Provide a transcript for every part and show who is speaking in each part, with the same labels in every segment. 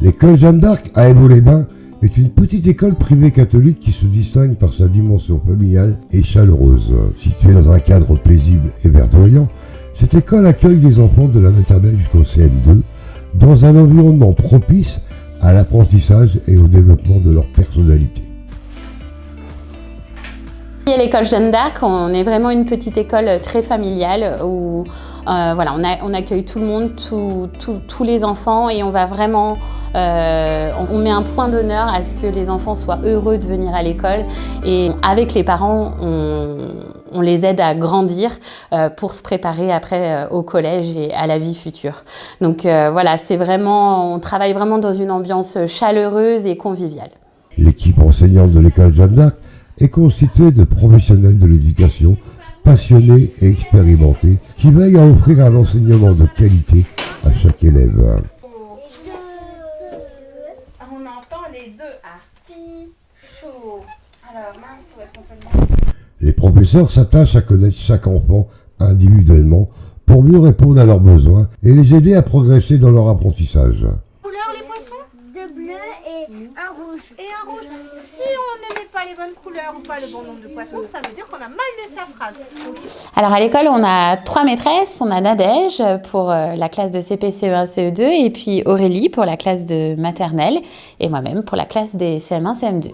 Speaker 1: L'école Jeanne d'Arc à Évaux-les-Bains est une petite école privée catholique qui se distingue par sa dimension familiale et chaleureuse. Située dans un cadre paisible et verdoyant, cette école accueille les enfants de la maternelle jusqu'au CM2 dans un environnement propice à l'apprentissage et au développement de leur personnalité.
Speaker 2: À l'école Jeanne d'Arc, on est vraiment une petite école très familiale où on accueille tout le monde, tous les enfants, et on va vraiment, on met un point d'honneur à ce que les enfants soient heureux de venir à l'école, et avec les parents, on les aide à grandir pour se préparer après au collège et à la vie future. Donc c'est vraiment, on travaille vraiment dans une ambiance chaleureuse et conviviale.
Speaker 1: L'équipe enseignante de l'école Jeanne d'Arc est constituée de professionnels de l'éducation passionnés et expérimentés qui veillent à offrir un enseignement de qualité à chaque élève.
Speaker 3: On entend les deux artichauts. Alors mince, où est-ce qu'on peut le mettre ?
Speaker 1: Les professeurs s'attachent à connaître chaque enfant individuellement pour mieux répondre à leurs besoins et les aider à progresser dans leur apprentissage.
Speaker 3: Couleurs les poissons ?
Speaker 4: Deux bleus et un rouge.
Speaker 3: Et un rouge. Si on ne met pas les bonnes couleurs ou pas le bon nombre de poissons, ça veut dire qu'on a mal lu sa phrase.
Speaker 2: Alors à l'école, on a 3 maîtresses. On a Nadège pour la classe de CP, CE1, CE2, et puis Aurélie pour la classe de maternelle, et moi-même pour la classe des CM1, CM2.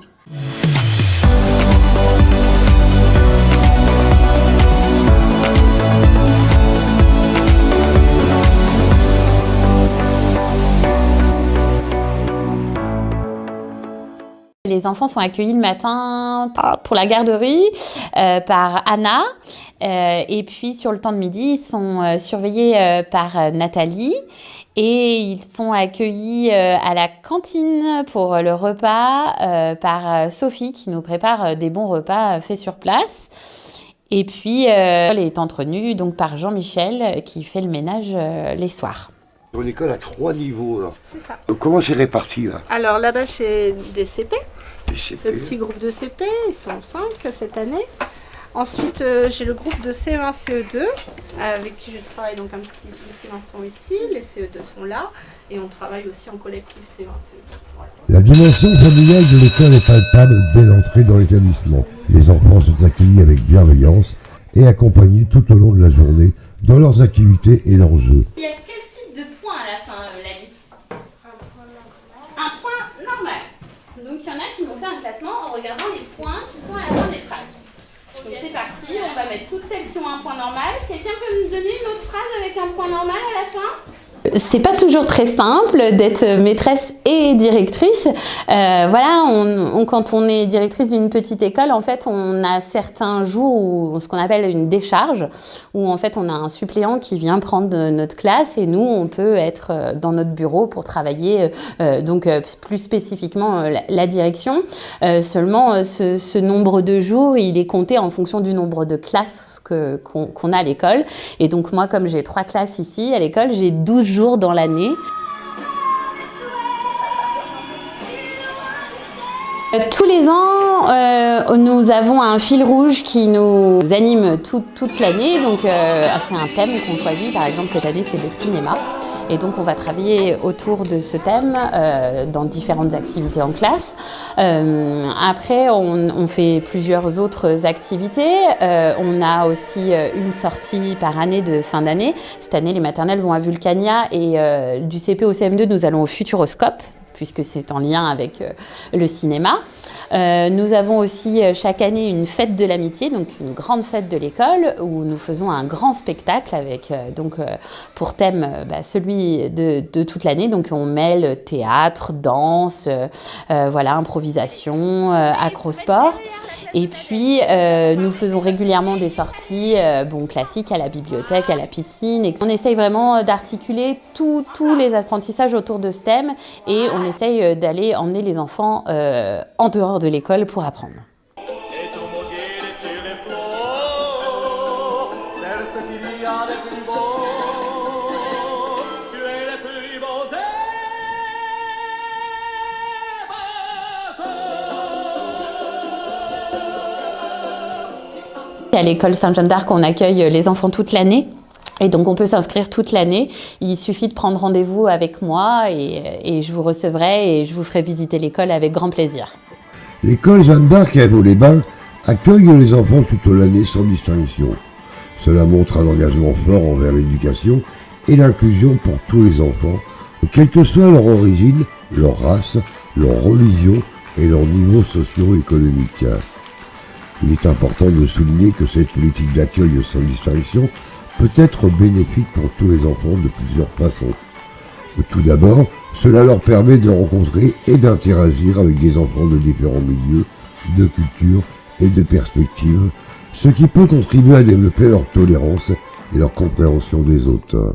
Speaker 2: Les enfants sont accueillis le matin pour la garderie par Anna, et puis sur le temps de midi, ils sont surveillés par Nathalie, et ils sont accueillis à la cantine pour le repas par Sophie qui nous prépare des bons repas faits sur place. Et puis l'école est entretenue donc par Jean-Michel qui fait le ménage les soirs.
Speaker 1: Une école à 3 niveaux là.
Speaker 3: C'est ça.
Speaker 1: Comment c'est réparti là?
Speaker 3: Alors là-bas, c'est des CP.
Speaker 1: Les CP.
Speaker 3: Le petit groupe de CP, ils sont 5 cette année. Ensuite, j'ai le groupe de CE1, CE2, avec qui je travaille donc un petit peu. Les CE1 sont ici, les CE2 sont là, et on travaille aussi en collectif CE1, CE2. Voilà.
Speaker 1: La dimension familiale de l'école est palpable dès l'entrée dans l'établissement. Les enfants sont accueillis avec bienveillance et accompagnés tout au long de la journée dans leurs activités et leurs jeux.
Speaker 2: Il y a quel type de point à la fin, Lali? Un point normal. Donc il y en a qui vont faire un classement en regardant les points qui sont à la fin des phrases. Donc c'est parti, on va mettre toutes celles qui ont un point normal. Quelqu'un peut nous donner une autre phrase avec un point normal à la fin? C'est pas toujours très simple d'être maîtresse et directrice. Quand on est directrice d'une petite école, en fait, on a certains jours où ce qu'on appelle une décharge, où en fait on a un suppléant qui vient prendre notre classe et nous on peut être dans notre bureau pour travailler plus spécifiquement la direction. Seulement ce nombre de jours, il est compté en fonction du nombre de classes qu'on a à l'école. Et donc moi, comme j'ai 3 classes ici à l'école, j'ai 12 jours dans l'année. Tous les ans, nous avons un fil rouge qui nous anime toute l'année. Donc c'est un thème qu'on choisit. Par exemple, cette année, c'est le cinéma. Et donc on va travailler autour de ce thème dans différentes activités en classe. Après, on fait plusieurs autres activités. On a aussi une sortie par année de fin d'année. Cette année, les maternelles vont à Vulcania et du CP au CM2, nous allons au Futuroscope, puisque c'est en lien avec le cinéma. Nous avons aussi chaque année une fête de l'amitié, donc une grande fête de l'école où nous faisons un grand spectacle avec pour thème celui de toute l'année. Donc on mêle théâtre, danse, improvisation, acrosport. Et puis nous faisons régulièrement des sorties classiques à la bibliothèque, à la piscine. Et on essaye vraiment d'articuler tous les apprentissages autour de ce thème et on essaye d'aller emmener les enfants en dehors de l'école pour apprendre. À l'école Sainte-Jeanne d'Arc, on accueille les enfants toute l'année. Et donc on peut s'inscrire toute l'année. Il suffit de prendre rendez-vous avec moi et je vous recevrai et je vous ferai visiter l'école avec grand plaisir.
Speaker 1: L'école Jeanne d'Arc à Vaux-les-Bains accueille les enfants toute l'année sans distinction. Cela montre un engagement fort envers l'éducation et l'inclusion pour tous les enfants, quelle que soit leur origine, leur race, leur religion et leur niveau socio-économique. Il est important de souligner que cette politique d'accueil sans distinction peut être bénéfique pour tous les enfants de plusieurs façons. Tout d'abord, cela leur permet de rencontrer et d'interagir avec des enfants de différents milieux, de cultures et de perspectives, ce qui peut contribuer à développer leur tolérance et leur compréhension des autres.